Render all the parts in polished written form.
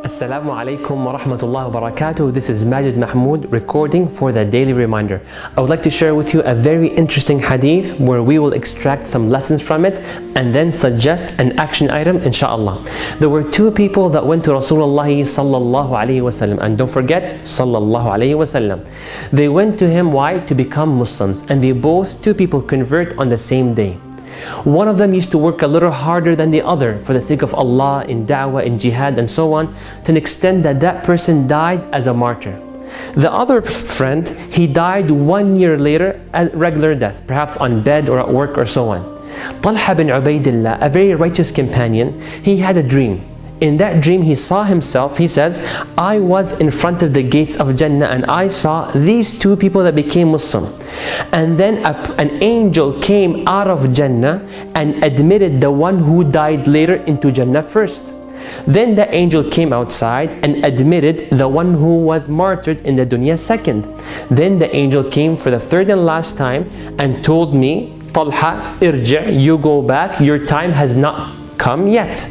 Assalamu alaikum wa rahmatullahi wa barakatuh. This is Majed Mahmoud recording for the daily reminder. I would like to share with you a very interesting hadith where we will extract some lessons from it and then suggest an action item, inshallah. There were two people that went to Rasulullah sallallahu alayhi wasallam, and don't forget sallallahu alayhi wasallam. They went to him, why? To become Muslims, and two people convert on the same day. One of them used to work a little harder than the other for the sake of Allah, in da'wah, in jihad, and so on, to an extent that that person died as a martyr. The other friend, he died 1 year later at regular death, perhaps on bed or at work or so on. Talha bin Ubaidillah, a very righteous companion, he had a dream. In that dream, he saw himself, he says, I was in front of the gates of Jannah and I saw these two people that became Muslim. And then an angel came out of Jannah and admitted the one who died later into Jannah first. Then the angel came outside and admitted the one who was martyred in the dunya second. Then the angel came for the third and last time and told me, Talha, irji', you go back, your time has not come yet.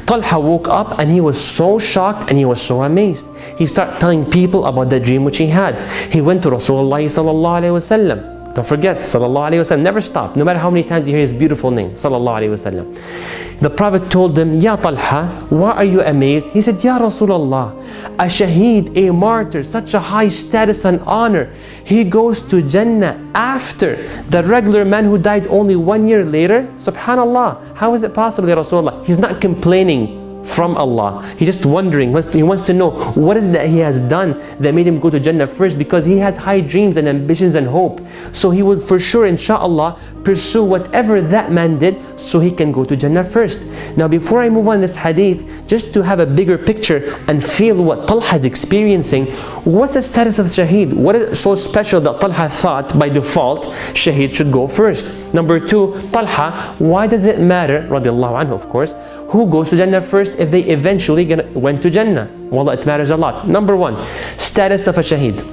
Talha woke up and he was so shocked and he was so amazed. He started telling people about the dream which he had. He went to Rasulullah sallallahu alayhi wasallam. Don't forget, sallallahu alayhi wasallam, never stop. No matter how many times you hear his beautiful name, sallallahu alayhi wasallam. The Prophet told them, Ya Talha, why are you amazed? He said, Ya Rasulullah, a shaheed, a martyr, such a high status and honor, he goes to Jannah after the regular man who died only 1 year later? Subhanallah, how is it possible, Ya Rasulullah? He's not complaining from Allah. He's just wondering, he wants to know what is that he has done that made him go to Jannah first, because he has high dreams and ambitions and hope. So he would for sure, inshallah, pursue whatever that man did so he can go to Jannah first. Now before I move on this hadith, just to have a bigger picture and feel what Talha is experiencing, what's the status of Shaheed? What is so special that Talha thought by default Shaheed should go first? Number two, Talha, why does it matter, radiallahu anhu of course, who goes to Jannah first if they eventually went to Jannah? Wallah, it matters a lot. Number one, status of a shaheed.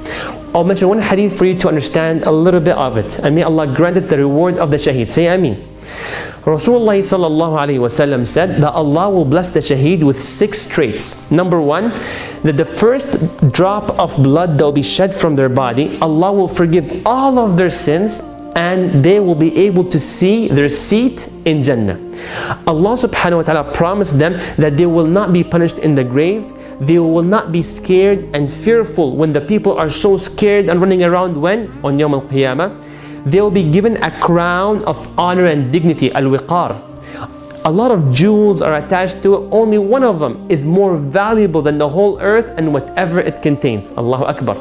I'll mention one hadith for you to understand a little bit of it, and may Allah grant us the reward of the shaheed. Say Ameen. Rasulullah sallallahu alayhi wasallam said that Allah will bless the shaheed with 6 traits. Number one, that the first drop of blood that will be shed from their body, Allah will forgive all of their sins, and they will be able to see their seat in Jannah. Allah subhanahu wa ta'ala promised them that they will not be punished in the grave. They will not be scared and fearful when the people are so scared and running around. When? On Yawm al-Qiyamah. They will be given a crown of honor and dignity, al-wiqar. A lot of jewels are attached to it. Only one of them is more valuable than the whole earth and whatever it contains. Allahu Akbar.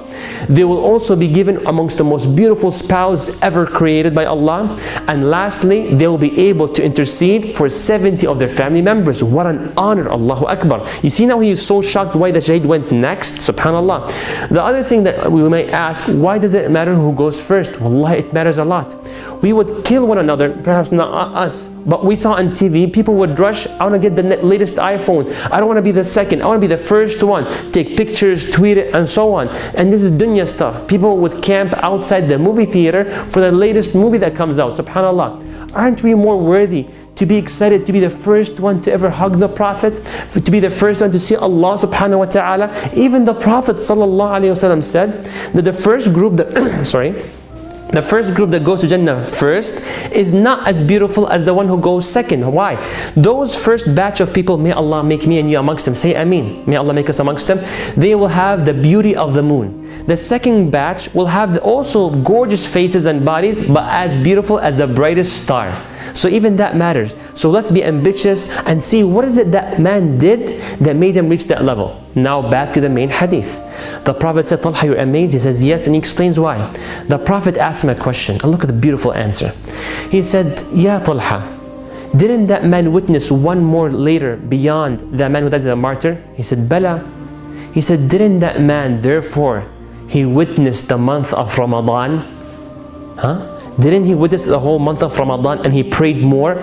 They will also be given amongst the most beautiful spouse ever created by Allah. And lastly, they will be able to intercede for 70 of their family members. What an honor, Allahu Akbar. You see now he is so shocked why the shaheed went next, subhanallah. The other thing that we might ask, why does it matter who goes first? Wallahi, it matters a lot. We would kill one another, perhaps not us, but we saw on TV, people would rush, I want to get the latest iPhone, I don't want to be the second, I want to be the first one, take pictures, tweet it, and so on. And this is dunya stuff. People would camp outside the movie theater for the latest movie that comes out, subhanallah. Aren't we more worthy to be excited to be the first one to ever hug the Prophet, to be the first one to see Allah subhanahu wa ta'ala? Even the Prophet sallallahu alayhi wasallam said that the first group that, the first group that goes to Jannah first is not as beautiful as the one who goes second. Why? Those first batch of people, may Allah make me and you amongst them. Say Ameen. May Allah make us amongst them. They will have the beauty of the moon. The second batch will have also gorgeous faces and bodies, but as beautiful as the brightest star. So even that matters. So let's be ambitious and see what is it that man did that made him reach that level. Now back to the main hadith. The Prophet said, Talha, you're amazed? He says, yes, and he explains why. The Prophet asked him a question, and look at the beautiful answer. He said, Ya Talha, didn't that man witness one more later beyond the man who died as a martyr? He said, Bala. He said, didn't that man, therefore, he witnessed the month of Ramadan? Didn't he witness the whole month of Ramadan and he prayed more?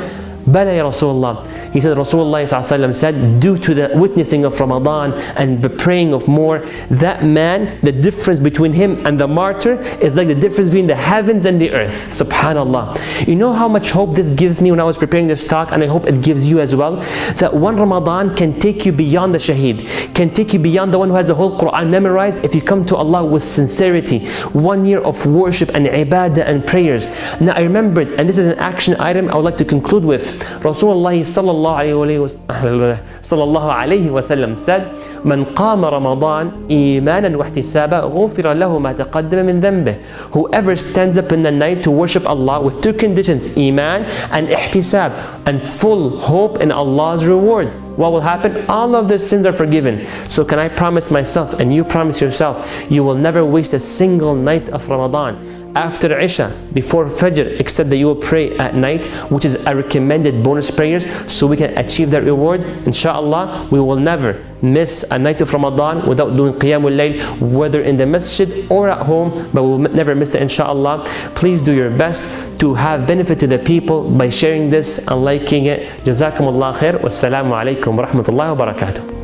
Bala ya Rasulullah. He said, Rasulullah said, due to the witnessing of Ramadan and the praying of more, that man, the difference between him and the martyr is like the difference between the heavens and the earth. Subhanallah. You know how much hope this gives me when I was preparing this talk, and I hope it gives you as well, that one Ramadan can take you beyond the shaheed, can take you beyond the one who has the whole Quran memorized, if you come to Allah with sincerity. 1 year of worship and ibadah and prayers. Now I remembered, and this is an action item I would like to conclude with. Rasulullah sallallahu alayhi wa sallam said, "Man qama Ramadan imanan wa ihtisaba ghufira lahu ma taqaddama min dhanbih." Whoever stands up in the night to worship Allah with two conditions, iman and ihtisab, and full hope in Allah's reward, what will happen? All of their sins are forgiven. So can I promise myself, and you promise yourself, you will never waste a single night of Ramadan after Isha, before Fajr, except that you will pray at night, which is a recommended bonus prayers, so we can achieve that reward. Inshallah, we will never miss a night of Ramadan without doing Qiyamul Layl, whether in the masjid or at home, but we will never miss it, inshallah. Please do your best to have benefit to the people by sharing this and liking it. Jazakumullah khair. Wassalamu alaikum wa rahmatullahi wa barakatuh.